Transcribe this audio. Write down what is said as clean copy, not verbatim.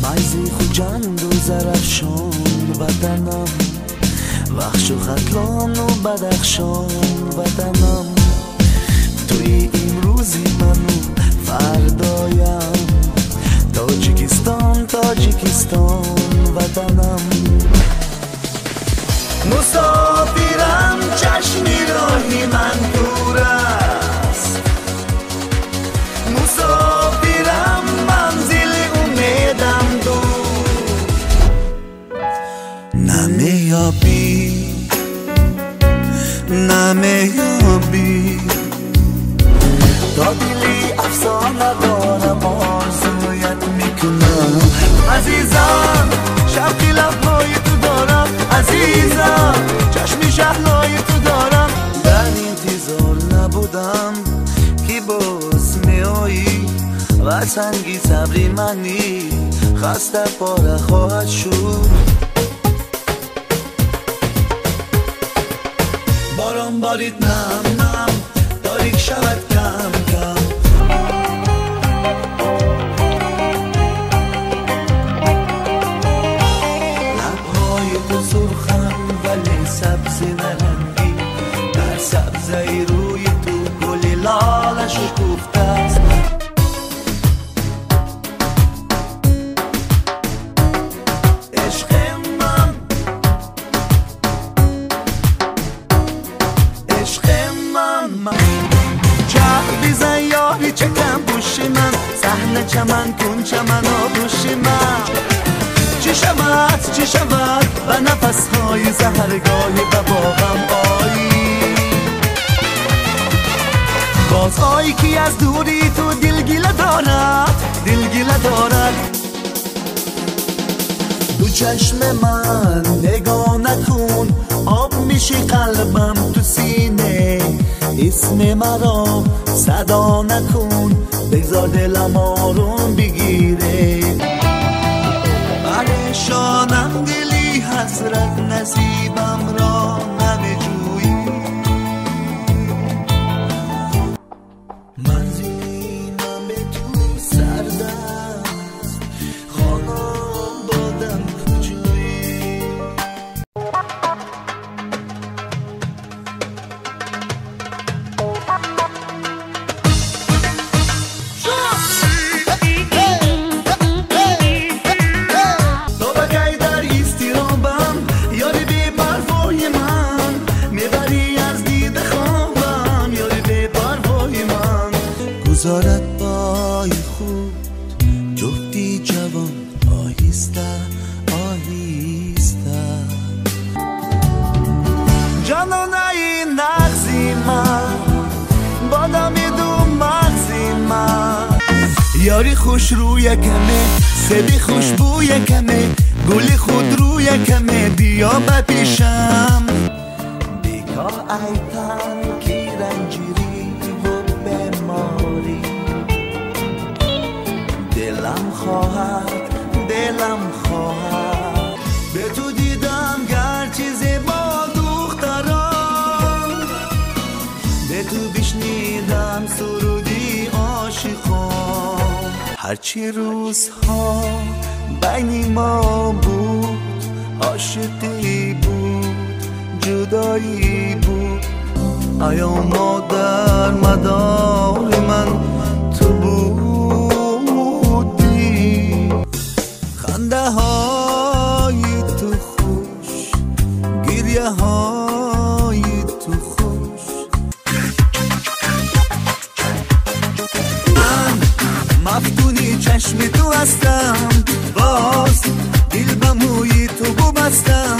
مایزی خود جند و زرفشان وطنم وخش و خطلان و بدخشان وطنم توی امروزی منو فردایم تاجیکستان وطنم مسافرم چشمی راهی من دور است مسافرم منزل امیدم دور نمیابی تا دلی افسانه دارم آرزویت میکنم عزیزم شوقی لبهای تو دارم عزیزم چشمی شهلای تو دارم در انتظار نبودم که باز میایی و سنگی صبری منی خسته پاره خواهد شد باران بارید نم تاریک شود کم کم لبهای تو سرخم ولی سبز نرنگی در سبزه روی تو گل لاله شکفته است چکم پوشی من صحنه چمن کن چمن آبوشی من چی شود و نفسهای زهرگاهی و باغم آیی باز آیی که از دوری تو دلگیله دارد دو چشم من نگاه نکن آب میشی قلبم تو سینه اسم مرا صدا نکن بگذار دلم آروم بگیره پریشانم دلی حسرت نصیبم را نمیجویی منزلی من به تو سرد است خانم بادم جویی گذارد بای خود جفتی جوان آهسته جانانه این نغزی من بادم دو مغزی من یاری خوش روی کمه سبی خوشبوی کمه گلی خود روی کمه بیا بپیشم بیکا ایتن کی رنجیری و بماری دلم خواهد به تو دیدم گرچه زیبا دختران به تو بشنیدم سرودی عاشقان هرچی روزها بین ما بود عاشقی بود جدایی بود آیا مادر مدار من تو بودی خنده های تو خوش گریه های تو خوش من مفتونی چشم تو هستم باز دل به موی تو بستم